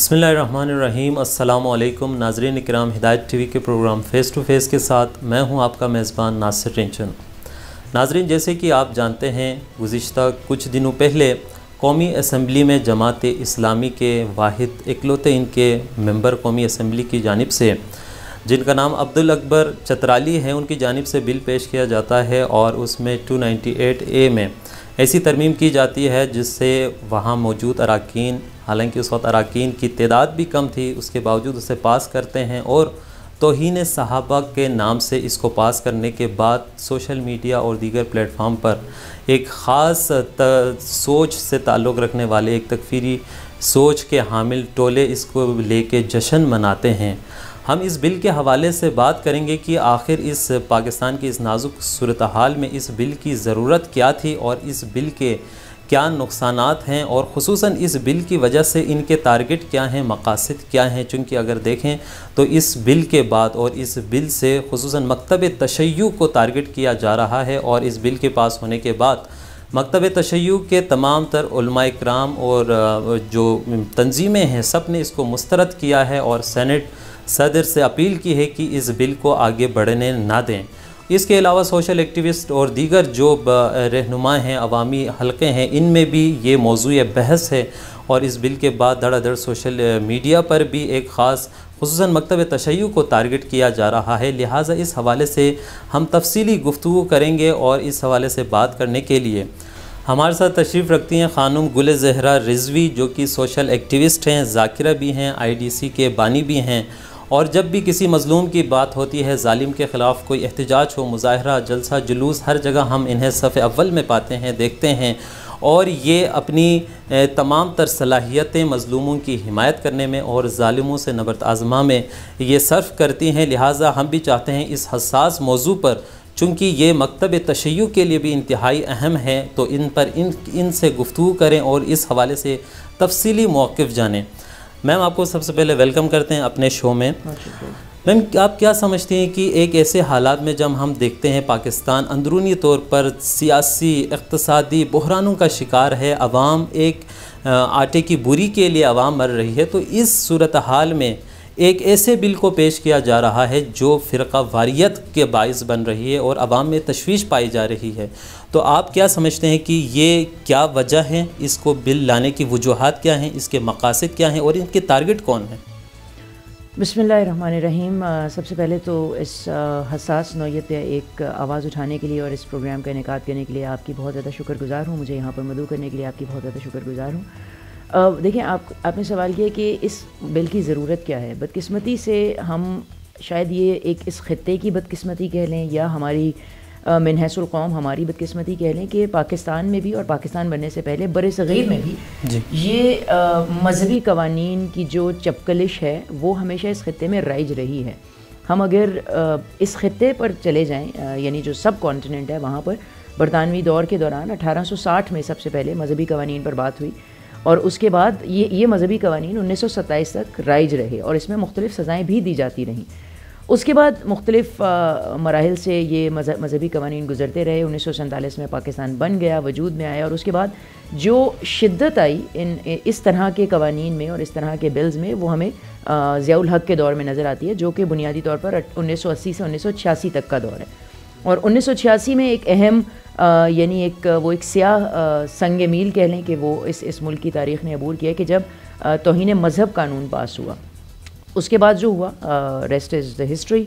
बिस्मिल्लाहिर्रहमानिर्रहीम। अस्सलामु अलैकुम नाज़रीन इकराम, हिदायत टीवी के प्रोग्राम फ़ेस टू फ़ेस के साथ मैं हूं आपका मेज़बान नासिर रिंचन। नाज़रीन, जैसे कि आप जानते हैं, गुज़िश्ता कुछ दिनों पहले कौमी असम्बली में जमात इस्लामी के वाहिद इकलौते इनके मेंबर कौमी असम्बली की जानिब से, जिनका नाम अब्दुल अकबर चतराली है, उनकी जानिब से बिल पेश किया जाता है और उसमें 298A में ऐसी तरमीम की जाती है जिससे वहाँ मौजूद अरकान, हालांकि उस वक्त अरकान की तादाद भी कम थी, उसके बावजूद उसे पास करते हैं और तौहीन सहाबा के नाम से इसको पास करने के बाद सोशल मीडिया और दीगर प्लेटफार्म पर एक ख़ास सोच से ताल्लुक़ रखने वाले, एक तकफ़ीरी सोच के हामिल टोले इसको लेके जश्न मनाते हैं। हम इस बिल के हवाले से बात करेंगे कि आखिर इस पाकिस्तान की इस नाजुक सूरत हाल में इस बिल की ज़रूरत क्या थी और इस बिल के क्या नुकसानात हैं और ख़ुसूसन इस बिल की वजह से इनके टारगेट क्या हैं, मकासद क्या हैं। चूँकि अगर देखें तो इस बिल के बाद और इस बिल से ख़ुसूसन मकतब तशय्युअ को टारगेट किया जा रहा है और इस बिल के पास होने के बाद मकतब तशय्युअ के तमाम तर उलमा इकराम और जो तंजीमें हैं, सब ने इसको मुस्तरद किया है और सेनेट सदर से अपील की है कि इस बिल को आगे बढ़ने ना दें। इसके अलावा सोशल एक्टिविस्ट और दीगर जो रहनुमा हैं, अवामी हलक़े हैं, इनमें भी ये मौज़ूए बहस है और इस बिल के बाद धड़ाधड़ सोशल मीडिया पर भी एक ख़ास ख़ुसूसन मकतब तशय्युअ को टारगेट किया जा रहा है। लिहाजा इस हवाले से हम तफसीली गुफ्तगू करेंगे और इस हवाले से बात करने के लिए हमारे साथ तशरीफ़ रखती हैं ख़ानुम गुल ज़हरा रिज़वी, जो कि सोशल एक्टिविस्ट हैं, ज़ाकिरा भी हैं, IDC के बानी भी हैं और जब भी किसी मज़लूम की बात होती है, ज़ालिम के ख़िलाफ़ कोई एहतजाज हो, मुज़ाहरा, जलसा, जुलूस, हर जगह हम इन्हें सफ़े अव्वल में पाते हैं, देखते हैं और ये अपनी तमाम तर सलाहियतें मज़लूमों की हिमायत करने में और ज़ालिमों से नबरत आज़मा में ये सर्फ़ करती हैं। लिहाजा हम भी चाहते हैं इस हसास मौजू पर, चूँकि ये मकतब तशय्युअ के लिए भी इंतहाई अहम है, तो इन पर इनसे गुफ्तगू करें और इस हवाले से तफसीली मौक़िफ़ जानें। मैम, आपको सबसे पहले वेलकम करते हैं अपने शो में। मैम, आप क्या समझती हैं कि एक ऐसे हालात में जब हम देखते हैं पाकिस्तान अंदरूनी तौर पर सियासी इक़्तिसादी बहरानों का शिकार है, अवाम एक आटे की बुरी के लिए अवाम मर रही है, तो इस सूरत हाल में एक ऐसे बिल को पेश किया जा रहा है जो फ़िरक़ा वारियत के बाइस बन रही है और अवाम में तशवीश पाई जा रही है, तो आप क्या समझते हैं कि ये क्या वजह है, इसको बिल लाने की वजूहात क्या हैं, इसके मकासद क्या हैं और इनके टारगेट कौन हैं? बिस्मिल्लाहिर्रहमानिर्रहीम। सबसे पहले तो इस हसास नौयत एक आवाज़ उठाने के लिए और इस प्रोग्राम का इनेकाद करने के लिए आपकी बहुत ज़्यादा शुक्रगुज़ार हूँ। मुझे यहाँ पर मदऊ करने के लिए आपकी बहुत ज़्यादा शुक्रगुज़ार हूँ। देखिए, आपने सवाल किया कि इस बिल की ज़रूरत क्या है। बदकिस्मती से हम शायद ये एक इस ख़ित्ते की बदकिस्मती कह लें या हमारी मिनहसुल कौम हमारी बदकिस्मती कह लें कि पाकिस्तान में भी और पाकिस्तान बनने से पहले बड़े सग़ीर में भी ये मजहबी कवानीन की जो चपकलिश है वो हमेशा इस ख़ित्ते में राइज रही है। हम अगर इस ख़ित्ते पर चले जाएँ, यानी जो सब कॉन्टिनेंट है, वहाँ पर बरतानवी दौर के दौरान 1860 में सबसे पहले मजहबी कवानीन पर बात हुई और उसके बाद ये मजहबी कवानीन 1927 तक राइज रहे और इसमें मुख्तलिफ़ सज़ाएँ भी दी जाती रहीं। उसके बाद मुख्तलिफ़ मराहिल से ये मजहबी कवानीन गुज़रते रहे। 1947 में पाकिस्तान बन गया, वजूद में आया और उसके बाद जो शिद्दत आई इस तरह के कवानीन में और इस तरह के बिल्स में, वो हमें ज़ियाउल हक़ के दौर में नज़र आती है, जो कि बुनियादी तौर पर 1980 से 1986 तक का दौर है। और 1986 में एक अहम यानी एक स्याह संग मील कह लें कि वो इस मुल्क की तारीख़ ने अबूर किया कि जब तौहीन मज़हब कानून पास हुआ। उसके बाद जो हुआ, रेस्ट इज़ द हिस्ट्री।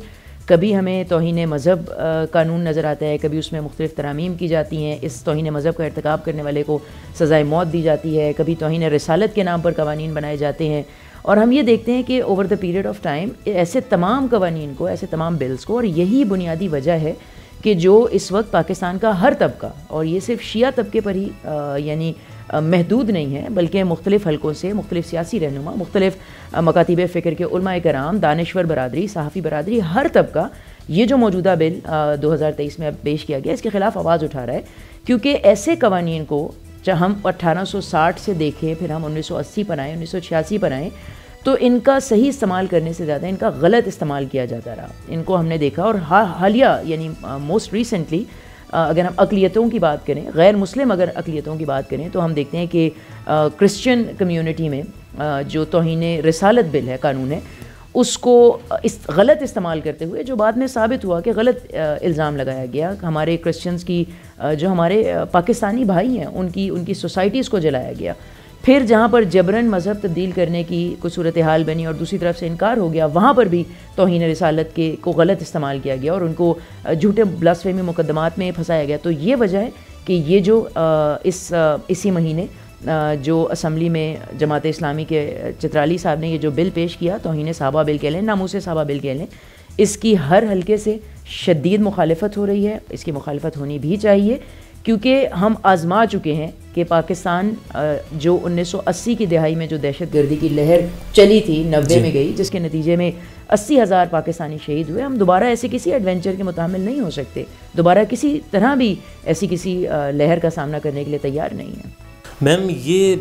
कभी हमें तौहीन मज़हब कानून नज़र आता है, कभी उसमें मुख्तलिफ़ तरामीम की जाती हैं, इस तौहीन मज़हब का इर्तिकाब करने वाले को सज़ाए मौत दी जाती है, कभी तौहीन रिसालत के नाम पर कवानीन बनाए जाते हैं। और हम ये देखते हैं कि over the period of time ऐसे तमाम कवानीन को, ऐसे तमाम बिल्स को, और यही बुनियादी वजह है कि जो इस वक्त पाकिस्तान का हर तबका, और ये सिर्फ शिया तबके पर ही यानी महदूद नहीं है, बल्कि मुख्तलिफ़ हलकों से मुख्तलिफ़ सियासी रहनुमा, मुख्तलिफ़ मकातिब फ़िक्र के उलमा कराम, दानिश्वर बरादरी, सहाफ़ी बरादरी, हर तबका ये जो मौजूदा बिल 2023 में अब पेश किया गया, इसके ख़िलाफ़ आवाज़ उठा रहा है। क्योंकि ऐसे कवानीन को जब हम 1860 से देखें, फिर हम 1980 पर आएँ, 1986 पर आएँ, तो इनका सही इस्तेमाल करने से ज़्यादा इनका गलत इस्तेमाल किया जाता रहा। इनको हमने देखा और हालिया यानी मोस्ट रिसेंटली अगर हम अक़लियतों की बात करें, गैर मुस्लिम अगर अक़लियतों की बात करें, तो हम देखते हैं कि क्रिश्चियन कम्युनिटी में जो तौहीन रिसालत बिल है, कानून है, उसको गलत इस्तेमाल करते हुए, जो बाद में साबित हुआ कि गलत इल्ज़ाम लगाया गया, हमारे क्रिश्चियंस की जो हमारे पाकिस्तानी भाई हैं उनकी सोसाइटीज़ को जलाया गया। फिर जहाँ पर जबरन मज़हब तब्दील करने की कुछ सूरत हाल बनी और दूसरी तरफ से इनकार हो गया, वहाँ पर भी तौहीन रिसालत को गलत इस्तेमाल किया गया और उनको झूठे ब्लास्फेमी मुकदमात में फंसाया गया। तो ये वजह है कि ये जो इसी महीने जो असम्बली में जमात इस्लामी के चित्राली साहब ने ये जो बिल पेश किया, तौहीन सहाबा बिल कह लें, नामूस सहाबा बिल कह लें, इसकी हर हल्के से शदीद मुखालफत हो रही है। इसकी मुखालफत होनी भी चाहिए, क्योंकि हम आज़मा चुके हैं कि पाकिस्तान जो 1980 की दिहाई में जो दहशत गर्दी की लहर चली थी, 90 में गई, जिसके नतीजे में 80,000 पाकिस्तानी शहीद हुए, हम दोबारा ऐसे किसी एडवेंचर के मुतामिल नहीं हो सकते, दोबारा किसी तरह भी ऐसी किसी लहर का सामना करने के लिए तैयार नहीं है। मैम, ये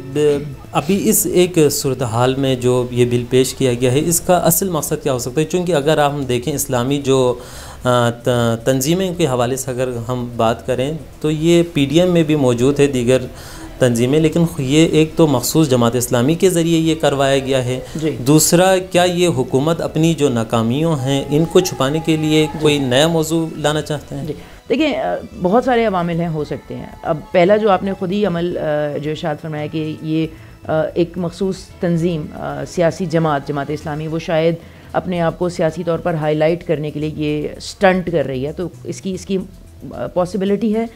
अभी इस एक सूरत हाल में जो ये बिल पेश किया गया है, इसका असल मकसद क्या हो सकता है? क्योंकि अगर हम देखें इस्लामी जो तंजीमें के हवाले से अगर हम बात करें तो ये PDM में भी मौजूद है, दीगर तंजीमें, लेकिन ये एक तो मखसूस जमात इस्लामी के ज़रिए ये करवाया गया है। दूसरा, क्या ये हुकूमत अपनी जो नाकामियों हैं इनको छुपाने के लिए कोई नया मौजू लाना चाहते हैं? देखिए, बहुत सारे अवामिल हैं, हो सकते हैं। अब पहला जो आपने ख़ुद ही अमल जो इरशाद फरमाया कि ये एक मखसूस तंजीम, सियासी जमात इस्लामी, वो शायद अपने आप को सियासी तौर पर हाईलाइट करने के लिए ये स्टंट कर रही है, तो इसकी पॉसिबिलिटी है।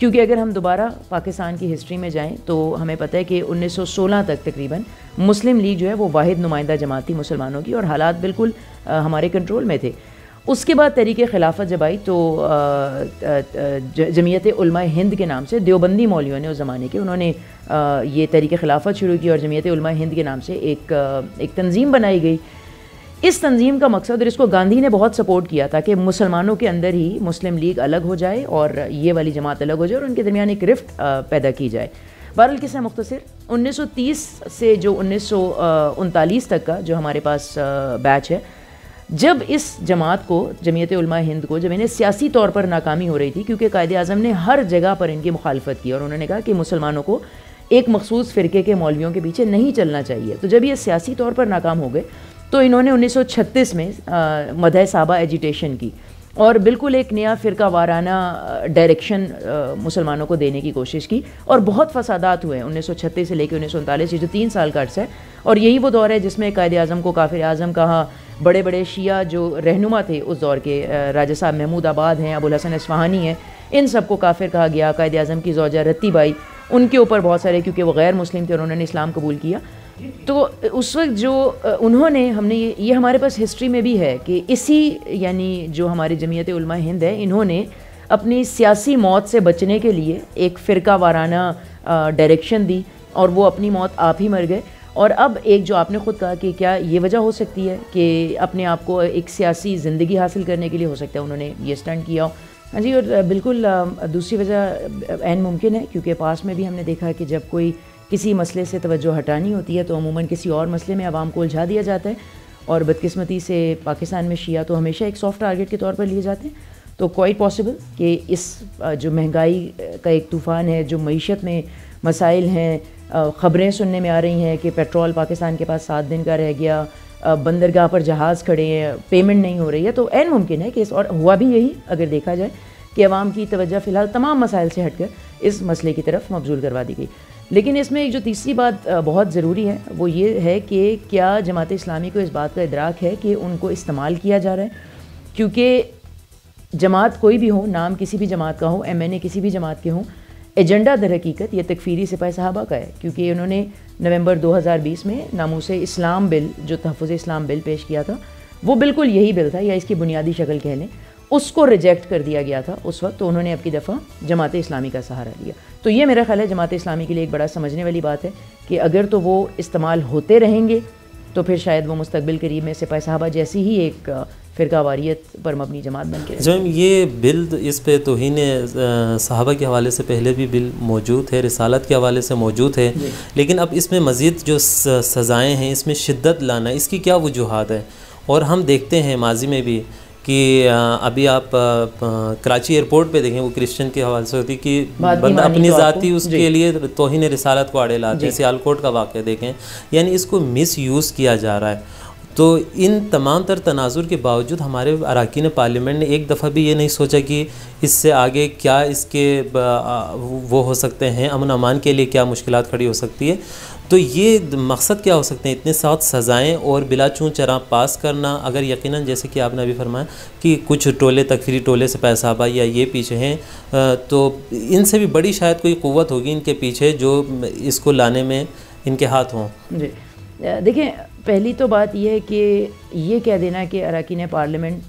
क्योंकि अगर हम दोबारा पाकिस्तान की हिस्ट्री में जाएं तो हमें पता है कि 1916 तक तकरीबन मुस्लिम लीग जो है वो वाहिद नुमाइंदा जमात थी मुसलमानों की, और हालात बिल्कुल हमारे कंट्रोल में थे। उसके बाद तहरीक खिलाफत जब आई तो जमीयत उलमा हिंद के नाम से देवबंदी मौलवियों ने उस ज़माने के, उन्होंने ये तहरीक खिलाफत शुरू की और जमीयत उलमा हिंद के नाम से एक तंजीम बनाई गई। इस तंजीम का मकसद, और इसको गांधी ने बहुत सपोर्ट किया था, कि मुसलमानों के अंदर ही मुस्लिम लीग अलग हो जाए और ये वाली जमात अलग हो जाए और उनके दरमियान एक रिफ्ट पैदा की जाए। बहरहाल किस्सा मुख्तसर, 1930 से जो 1939 तक का जो हमारे पास बैच है, जब इस जमात को, जमीयत उलमा हिंद को, जब इन्हें सियासी तौर पर नाकामी हो रही थी, क्योंकि कायदे आज़म ने हर जगह पर इनकी मुखालफत की और उन्होंने कहा कि मुसलमानों को एक मखसूस फ़िरके के मौलवियों के पीछे नहीं चलना चाहिए, तो जब ये सियासी तौर पर नाकाम हो गए तो इन्होंने 1936 में मदह साहबा एजिटेशन की और बिल्कुल एक नया फ़िरका वाराना डायरेक्शन मुसलमानों को देने की कोशिश की, और बहुत फसादात हुए 1936 से लेकर 1939, ये जो 3 साल का अर्सा है। और यही वो दौर है जिसमें कायदे आज़म को काफिर आज़म कहा, बड़े बड़े शिया जो रहनुमा थे उस दौर के, राजा साहब महमूद आबाद हैं, अबुल हसन इस्फ़हानी हैं, इन सबको काफिर कहा गया। कायदे आज़म की ज़ौजा रत्ती बाई, उनके ऊपर बहुत सारे, क्योंकि वो गैर मुस्लिम थे और उन्होंने इस्लाम कबूल किया, तो उस वक्त जो उन्होंने, हमने ये हमारे पास हिस्ट्री में भी है कि इसी, यानी जो हमारी जमीयत उलमा हिंद है, इन्होंने अपनी सियासी मौत से बचने के लिए एक फ़िरका वाराना डायरेक्शन दी और वो अपनी मौत आप ही मर गए। और अब एक जो आपने ख़ुद कहा कि क्या ये वजह हो सकती है कि अपने आप को एक सियासी ज़िंदगी हासिल करने के लिए हो सकता है उन्होंने ये स्टंट किया हो। हाँ जी, और बिल्कुल दूसरी वजह ऐन मुमकिन है, क्योंकि पास में भी हमने देखा है कि जब कोई किसी मसले से तवज्जो हटानी होती है तो अमूमन किसी और मसले में आवाम को उलझा दिया जाता है, और बदकिस्मती से पाकिस्तान में शिया तो हमेशा एक सॉफ्ट टारगेट के तौर पर लिए जाते हैं। तो क्वाइट पॉसिबल कि इस जो महंगाई का एक तूफ़ान है, जो मईशत में मसाइल हैं, ख़बरें सुनने में आ रही हैं कि पेट्रोल पाकिस्तान के पास 7 दिन का रह गया, बंदरगाह पर जहाज़ खड़े हैं, पेमेंट नहीं हो रही है, तो ऐन मुमकिन है कि इस, और हुआ भी यही अगर देखा जाए कि अवाम की तवज्जो फ़िलहाल तमाम मसाइल से हटकर इस मसले की तरफ मबजूल करवा दी गई। लेकिन इसमें एक जो तीसरी बात बहुत ज़रूरी है वो ये है कि क्या जमात इस्लामी को इस बात का इदराक है कि उनको इस्तेमाल किया जा रहा है, क्योंकि जमात कोई भी हो, नाम किसी भी जमात का हो, MNA किसी भी जमात के हों, एजेंडा दर हकीकत ये तकफीरी सिपाही साहबा का है, क्योंकि उन्होंने नवंबर 2020 में नामूसे इस्लाम बिल, जो तहफ़्फ़ुज़ इस्लाम बिल पेश किया था, वो बिल्कुल यही बिल था, या इसकी बुनियादी शक्ल कह लें, उसको रिजेक्ट कर दिया गया था उस वक्त, तो उन्होंने अब की दफ़ा जमात इस्लामी का सहारा लिया। तो ये मेरा ख्याल है जमात इस्लामी के लिए एक बड़ा समझने वाली बात है कि अगर तो वो इस्तेमाल होते रहेंगे तो फिर शायद वो मुस्तकबिल करीब में सिपाही साहबा जैसी ही एक फ़िरका वारियत पर मबनी जमात बन के। जब ये बिल, इस पे तौहीन सहाबा के हवाले से पहले भी बिल मौजूद है, रिसालत के हवाले से मौजूद है, लेकिन अब इसमें मज़ीद जो सज़ाएँ हैं, इसमें शिद्दत लाना, इसकी क्या वजूहात है? और हम देखते हैं माजी में भी कि अभी आप कराची एयरपोर्ट पे देखें, वो क्रिश्चियन के हवाले से होती कि बंदा अपनी ज़ाती उसके लिए तौहीन रिसालत को आड़े लाते हैं। सियालकोट का वाक़या देखें, यानी इसको मिस यूज़ किया जा रहा है। तो इन तमाम तर तनाजुर के बावजूद हमारे अरकान पार्लियामेंट ने एक दफ़ा भी ये नहीं सोचा कि इससे आगे क्या इसके वो हो सकते हैं, अमन अमान के लिए क्या मुश्किलात खड़ी हो सकती है। तो ये मकसद क्या हो सकते हैं, इतने साथ सज़ाएँ और बिला चूं चरा पास करना। अगर यकीनन जैसे कि आपने अभी फरमाया कि कुछ टोले तकफीरी टोले से पैसाबा या ये पीछे हैं, तो इनसे भी बड़ी शायद कोई क़ुव्वत होगी इनके पीछे जो इसको लाने में इनके हाथ हों। जी देखिए, पहली तो बात यह है कि ये कह देना कि अरकान पार्लियामेंट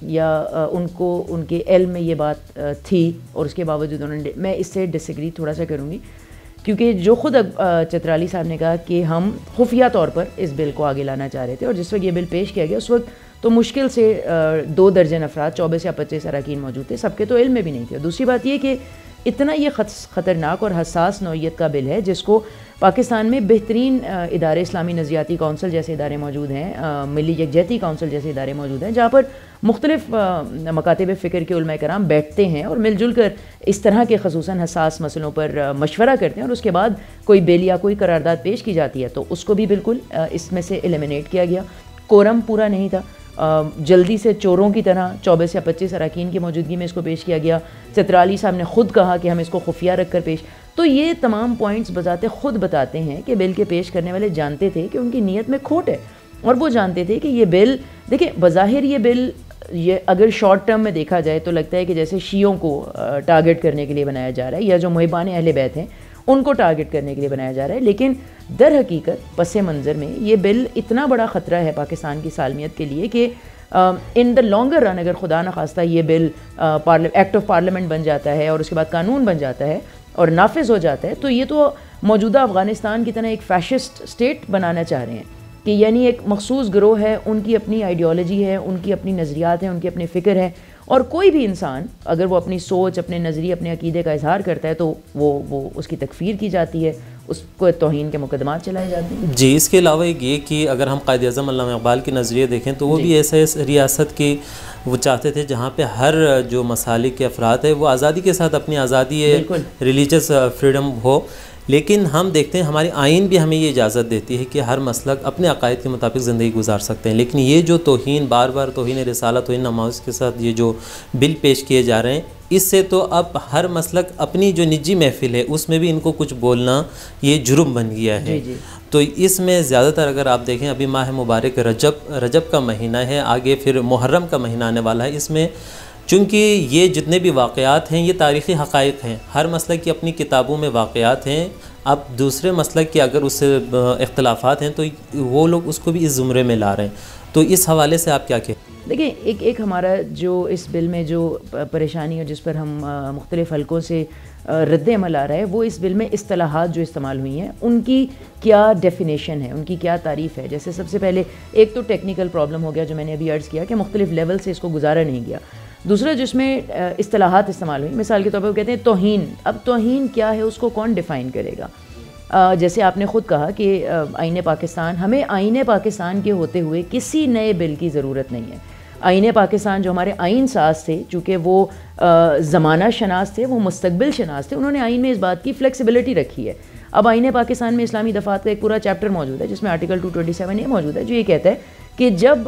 या उनको उनके इल्म में ये बात थी और उसके बावजूद उन्होंने, मैं इससे डिसएग्री थोड़ा सा करूँगी, क्योंकि जो ख़ुद चतराली साहब ने कहा कि हम खुफिया तौर पर इस बिल को आगे लाना चाह रहे थे, और जिस वक्त ये बिल पेश किया गया उस वक्त तो मुश्किल से 2 दर्जन अफराद 24 या 25 अरकान मौजूद थे, सबके तो इल्म में भी नहीं थे। दूसरी बात ये कि इतना ये ख़तरनाक और हसास नौइयत का बिल है जिसको पाकिस्तान में बेहतरीन इदारे, इस्लामी नज़रियाती कौंसल जैसे इदारे मौजूद हैं, मिली यकजहती कौंसल जैसे इदारे मौजूद हैं, जहाँ पर मुख्तलिफ मकातिब फ़िक्र के उलमा कराम बैठते हैं और मिलजुल कर इस तरह के खसूसन हसास मसलों पर मशवरा करते हैं, और उसके बाद कोई बिल या कोई करारदाद पेश की जाती है तो उसको भी बिल्कुल इसमें से एलिमिनेट किया गया। कोरम पूरा नहीं था, जल्दी से चोरों की तरह 24 या 25 अरकान की मौजूदगी में इसको पेश किया गया। चतराली साहब ने ख़ुद कहा कि हम इसको खुफिया रख कर पेश, तो ये तमाम पॉइंट्स बजाते ख़ुद बताते हैं कि बिल के पेश करने वाले जानते थे कि उनकी नीयत में खोट है, और वो जानते थे कि ये बिल, देखिए बज़ाहिर ये बिल, ये अगर शॉर्ट टर्म में देखा जाए तो लगता है कि जैसे शियों को टारगेट करने के लिए बनाया जा रहा है, या जो मुहिबान अहले बैत हैं उनको टारगेट करने के लिए बनाया जा रहा है, लेकिन दर हकीकत पस मंज़र में ये बिल इतना बड़ा ख़तरा है पाकिस्तान की सालमियत के लिए कि इन द लॉन्गर रन अगर खुदा न खास्ता ये बिल एक्ट ऑफ पार्लियामेंट बन जाता है और उसके बाद कानून बन जाता है और नाफिज हो जाता है, तो ये तो मौजूदा अफ़गानिस्तान की तरह एक फ़ैशिस्ट स्टेट बनाना चाह रहे हैं कि यानी एक मखसूस गिरोह है, उनकी अपनी आइडियोलॉजी है, उनकी अपनी नज़रियात हैं, उनके अपने फ़िक्र हैं, और कोई भी इंसान अगर वो अपनी सोच, अपने नज़रिए, अपने अकीदे का इजहार करता है तो वो उसकी तकफ़ीर की जाती है, उसको तौहीन के मुकदमात चलाए जाते हैं। जी, इसके अलावा ये कि अगर हम कायद-ए-आज़म अल्लामा इक़बाल के नज़रिए देखें तो वो भी ऐसे रियासत की वो चाहते थे जहाँ पे हर जो मसालिक के अफराद है वो आज़ादी के साथ अपनी आज़ादी रिलीजियस फ्रीडम हो, लेकिन हम देखते हैं हमारी आइन भी हमें ये इजाज़त देती है कि हर मसलक अपने अकायद के मुताबिक ज़िंदगी गुजार सकते हैं। लेकिन ये जो तौहीन, बार बार तौहीन रिसालत, तौहीन नमाज के साथ ये जो बिल पेश किए जा रहे हैं, इससे तो अब हर मसलक अपनी जो निजी महफिल है उसमें भी इनको कुछ बोलना ये जुर्म बन गया है। जी। तो इसमें ज़्यादातर अगर आप देखें, अभी माह मुबारक रजब का महीना है, आगे फिर मुहर्रम का महीना आने वाला है, इसमें चूँकि ये जितने भी वाक़यात हैं ये तारीख़ी हक़ाइक़ हैं, हर मसलक की अपनी किताबों में वाक़यात हैं। अब दूसरे मसलक के अगर उससे इख्तलाफात हैं तो वो लोग उसको भी इस ज़ुमरे में ला रहे हैं, तो इस हवाले से आप क्या कहें? देखिए, एक हमारा जो इस बिल में जो परेशानी है जिस पर हम मुख्तलिफ़ हलकों से रद्द अमल आ रहा है, वो इस बिल में इस्तिलाहात जो इस्तेमाल हुई हैं उनकी क्या डेफिनेशन है, उनकी क्या तारीफ़ है। जैसे सबसे पहले एक तो टेक्निकल प्रॉब्लम हो गया जो मैंने अभी अर्ज़ किया कि मुख्तलिफ़ लेवल से इसको गुजारा नहीं गया। दूसरा जिसमें इस्तिलाहात इस्तेमाल हुई, मिसाल के तौर पर वो कहते हैं तौहीन। अब तौहीन क्या है, उसको कौन डिफ़ाइन करेगा? जैसे आपने ख़ुद कहा कि आईने पाकिस्तान, हमें आईने पाकिस्तान के होते हुए किसी नए बिल की ज़रूरत नहीं है। आईने पाकिस्तान जो हमारे आइन साज थे, चूँकि वो ज़माना शनास थे, वो मुस्तकबिल शनास थे, उन्होंने आइन में इस बात की फ़्लेक्सिबिलिटी रखी है। अब आईने पाकिस्तान में इस्लामी दफ़ात का एक पूरा चैप्टर मौजूद है जिसमें आर्टिकल 227 ये मौजूद है जो ये कहता है कि जब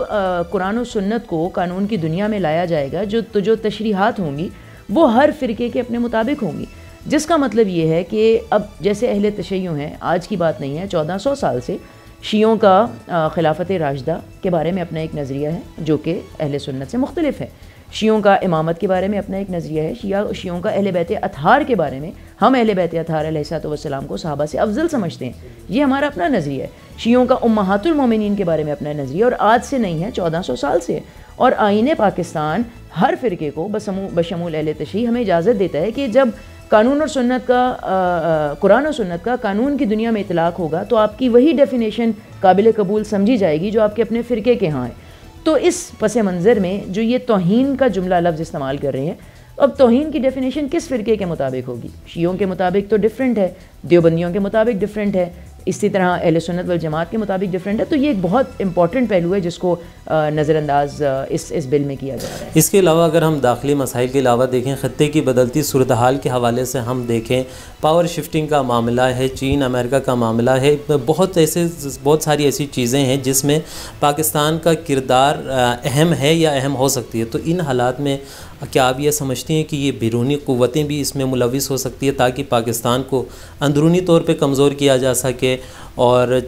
कुरान और सुन्नत को कानून की दुनिया में लाया जाएगा, जो तशरीहात होंगी वो हर फ़िरके के अपने मुताबिक होंगी, जिसका मतलब ये है कि अब जैसे अहले तशय्युं हैं, आज की बात नहीं है, 1400 साल से शियों का खिलाफत राशिदा के बारे में अपना एक नज़रिया है जो कि अहले सुन्नत से मुख्तलिफ है। शियों का इमामत के बारे में अपना एक नज़रिया है। शियों का अहले बैत अतहार के बारे में, हम अहले बैत अतहार अलैहिस्सलाम को सहाबा से अफजल समझते हैं, ये हमारा अपना नज़रिया है। शियों का उम्महातुल मोमिनीन के बारे में अपना नज़रिया, और आज से नहीं है, 1400 साल से। और आईने पाकिस्तान हर फ़िरके को बशमूल अहले तशरीह हमें इजाज़त देता है कि जब कानून और सुन्नत का कुरान और सुन्नत का कानून की दुनिया में इतलाक़ होगा तो आपकी वही डेफिनेशन काबिल कबूल समझी जाएगी जो आपके अपने फ़िरके के यहाँ है। तो इस पस मंज़र में जो ये तौहीन का जुमला लफ्ज़ इस्तेमाल कर रहे हैं, अब तौहीन की डेफिनेशन किस फ़िरके के मुताबिक होगी? शियों के मुताबिक तो डिफरेंट है, देवबंदियों के मुताबिक डिफरेंट है, इसी तरह अहले सुन्नत वल जमात के मुताबिक डिफरेंट है। तो ये एक बहुत इंपॉर्टेंट पहलू है जिसको नज़रअंदाज इस बिल में किया जा रहा है। इसके अलावा अगर हम दाखिली मसाइल के अलावा देखें, ख़त्ते की बदलती सूरत हाल के हवाले से हम देखें, पावर शिफ्टिंग का मामला है, चीन अमेरिका का मामला है, बहुत सारी ऐसी चीज़ें हैं जिसमें पाकिस्तान का किरदार अहम है या अहम हो सकती है। तो इन हालात में क्या आप ये समझती हैं कि ये बैरूनी क़ुव्वतें भी इसमें मुलविस हो सकती है ताकि पाकिस्तान को अंदरूनी तौर पे कमज़ोर किया जा सके, और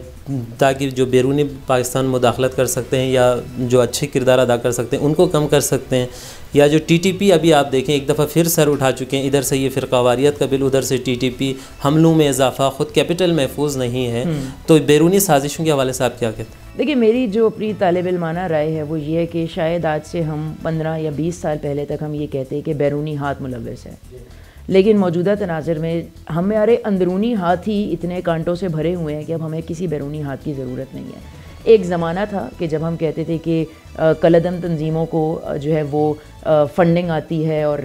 ताकि जो बैरूनी पाकिस्तान मुदाखलत कर सकते हैं या जो अच्छे किरदार अदा कर सकते हैं उनको कम कर सकते हैं, या जो टीटीपी अभी आप देखें एक दफ़ा फिर सर उठा चुके हैं, इधर से ये फ़िरक़ावारियत का बिल, उधर से टीटीपी, हमलों में इजाफा, ख़ुद कैपिटल महफूज नहीं है, तो बैरूनी साजिशों के हवाले से आप क्या कहते हैं? देखिए, मेरी जो अपनी तालिब इल्माना राय है वो ये है कि शायद आज से हम 15 या 20 साल पहले तक हम ये कहते हैं कि बैरूनी हाथ मुलव्वस है, लेकिन मौजूदा तनाज़ुर में हमारे अंदरूनी हाथ ही इतने कांटों से भरे हुए हैं कि अब हमें किसी बैरूनी हाथ की ज़रूरत नहीं है। एक ज़माना था कि जब हम कहते थे कि कलदम तंजीमों को जो है वो फंडिंग आती है और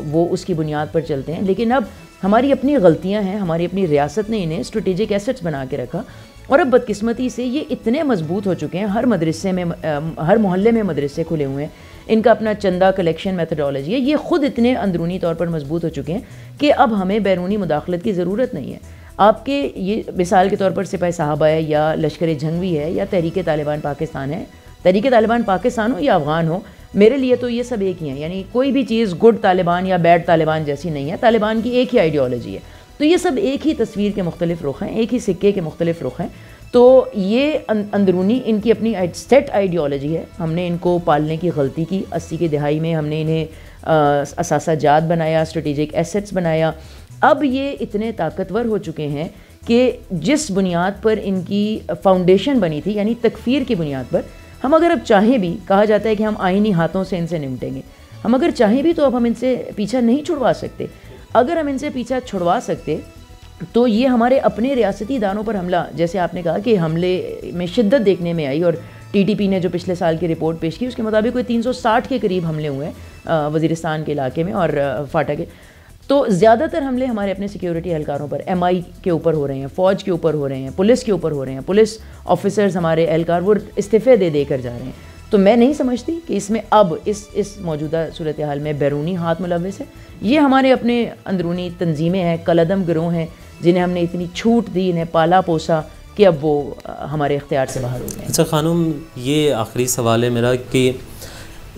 वो उसकी बुनियाद पर चलते हैं, लेकिन अब हमारी अपनी गलतियां हैं, हमारी अपनी रियासत ने इन्हें स्ट्रेटेजिक एसेट्स बना के रखा और अब बदकिस्मती से ये इतने मजबूत हो चुके हैं। हर मदरसे में, हर मोहल्ले में मदरसे खुले हुए हैं, इनका अपना चंदा कलेक्शन मेथडोलॉजी है, ये ख़ुद इतने अंदरूनी तौर पर मजबूत हो चुके हैं कि अब हमें बैरूनी मुदाखलत की ज़रूरत नहीं है। आपके ये मिसाल के तौर पर सिपाही साहबा है या लश्कर जंगवी है या तहरीक तालिबान पाकिस्तान है, तहरीक तालिबान पाकिस्तान हो या अफ़गान हो, मेरे लिए तो ये सब एक ही हैं। यानी कोई भी चीज़ गुड तालिबान या बैड तालिबान जैसी नहीं है, तालिबान की एक ही आइडियोलॉजी है। तो ये सब एक ही तस्वीर के मुख्तलिफ रुख हैं, एक ही सिक्के के मुख्तलिफ रुख हैं। तो ये अंदरूनी इनकी अपनी सेट आइडियोलॉजी है। हमने इनको पालने की गलती की 80 की दहाई में, हमने इन्हें असासाजात बनाया, स्ट्रेटेजिक एसेट्स बनाया। अब ये इतने ताकतवर हो चुके हैं कि जिस बुनियाद पर इनकी फाउंडेशन बनी थी, यानी तकफीर की बुनियाद पर, हम अगर अब चाहें भी, कहा जाता है कि हम आईनी हाथों से इनसे निपटेंगे, हम अगर चाहें भी तो अब हम इनसे पीछा नहीं छुड़वा सकते। अगर हम इनसे पीछा छुड़वा सकते तो ये हमारे अपने रियासती इदारों पर हमला, जैसे आपने कहा कि हमले में शिद्दत देखने में आई और टीटीपी ने जो पिछले साल की रिपोर्ट पेश की उसके मुताबिक कोई 360 के करीब हमले हुए हैं वज़ीरिस्तान के इलाके में और फाटा के। तो ज़्यादातर हमले हमारे अपने सिक्योरिटी एहलकारों पर, MI के ऊपर हो रहे हैं, फ़ौज के ऊपर हो रहे हैं, पुलिस के ऊपर हो रहे हैं। पुलिस ऑफिसर्स हमारे एहलकार वो इस्तीफ़े दे देकर जा रहे हैं। तो मैं नहीं समझती कि इसमें अब इस मौजूदा सूरत हाल में बैरूनी हाथ मुलव्वस है। ये हमारे अपने अंदरूनी तंजीमें हैं, कलदम गिरोह हैं, जिन्हें हमने इतनी छूट दी, इन्हें पाला पोसा कि अब वो हमारे इख्तियार से बाहर हो गए। अच्छा खानूम, ये आखिरी सवाल है मेरा कि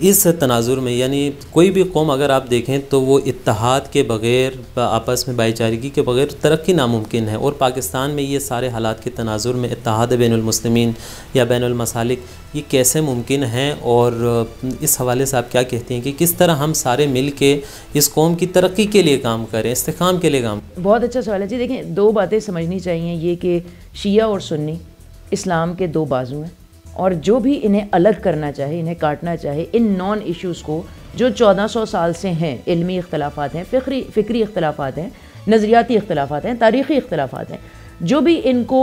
इस तनाजुर में, यानी कोई भी कौम अगर आप देखें तो वो इत्तेहाद के बग़ैर, आपस में भाईचारगी के बग़ैर तरक्की नामुमकिन है, और पाकिस्तान में ये सारे हालात के तनाजुर में इत्तेहाद बैनुल मुस्लिमीन या बैनुल मसालिक ये कैसे मुमकिन हैं, और इस हवाले से आप क्या कहते हैं कि किस तरह हम सारे मिल के इस कौम की तरक्की के लिए काम करें, इस्तेकाम के लिए काम? बहुत अच्छा सवाल है जी। देखें, दो बातें समझनी चाहिए, ये कि शिया और सुन्नी इस्लाम के दो बाजू हैं, और जो भी इन्हें अलग करना चाहे, इन्हें काटना चाहे, इन नॉन इश्यूज़ को जो 1400 साल से हैं, इल्मी इख्तलाफात हैं, फ़िक्री इख्तलाफात हैं, नज़रियाती इख्तलाफात हैं, तारीख़ी इख्तलाफात हैं, जो भी इनको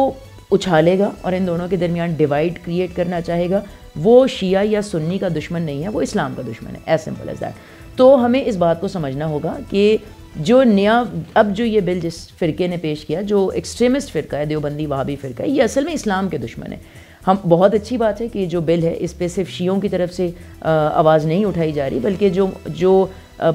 उछालेगा और इन दोनों के दरमियान डिवाइड क्रिएट करना चाहेगा, वो शिया या सुन्नी का दुश्मन नहीं है, वो इस्लाम का दुश्मन है। As simple as that. तो हमें इस बात को समझना होगा कि जो नया अब जो ये बिल जिस फ़िरके ने पेश किया, जो एक्सट्रीमिस्ट फ़िरका है, देवबंदी वहाबी फ़िरका है, ये असल में इस्लाम के दुश्मन है। हम बहुत अच्छी बात है कि जो बिल है इस पर सिर्फ शियों की तरफ से आवाज़ नहीं उठाई जा रही, बल्कि जो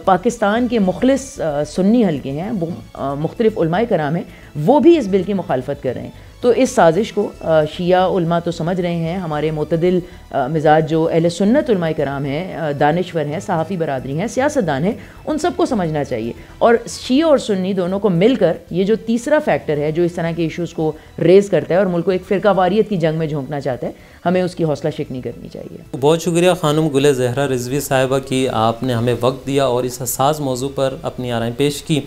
पाकिस्तान के मुखलिस सुन्नी हल्के हैं, वो मुख्तलिफ उलमाए कराम हैं, वो भी इस बिल की मुखालफत कर रहे हैं। तो इस साजिश को शिया उलमा तो समझ रहे हैं, हमारे मुतदिल मिजाज जो अहले सुन्नत उलमाए कराम हैं, दानिश्वर हैं, सहाफ़ी बरादरी हैं, सियासतदान हैं, उन सबको समझना चाहिए। और शिया और सुन्नी दोनों को मिलकर ये जो तीसरा फैक्टर है जो इस तरह के इशूज़ को रेज़ करता है और मुल्क को एक फ़िरकावारियत की जंग में झोंकना चाहता है, हमें उसकी हौसला शिकनी करनी चाहिए। बहुत शुक्रिया खानुम गुल ज़हरा रिजवी साहिबा कि आपने हमें वक्त दिया और इस हसास मौजू पर अपनी आराएं पेश की।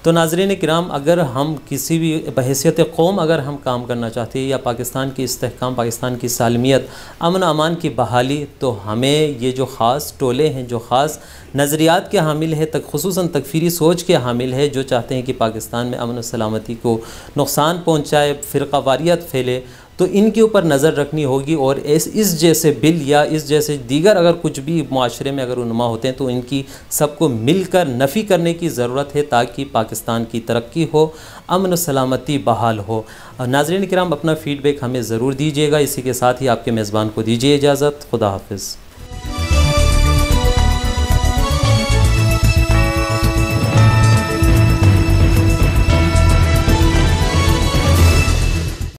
तो नाज़रीन किराम, अगर हम किसी भी बहैसियत कौम अगर हम काम करना चाहते हैं या पाकिस्तान की इस्तेहकाम, पाकिस्तान की सालमियत, अमन अमान की बहाली, तो हमें ये जो ख़ास टोले हैं, जो ख़ास नज़रियात के हामिल है, ख़ुसूसन तकफ़ीरी सोच के हामिल है, जो चाहते हैं कि पाकिस्तान में अमन और सलामती को नुकसान पहुँचाए, फ़िरक़ावारियत फैले, तो इनके ऊपर नज़र रखनी होगी और इस जैसे बिल या इस जैसे दीगर अगर कुछ भी माशरे में अगर रुनुमा होते हैं तो इनकी सबको मिलकर नफ़ी करने की ज़रूरत है ताकि पाकिस्तान की तरक्की हो, अमन सलामती बहाल हो। नाज़रीन किराम, अपना फ़ीडबैक हमें ज़रूर दीजिएगा। इसी के साथ ही आपके मेज़बान को दीजिए इजाज़त। खुदा हाफिज़।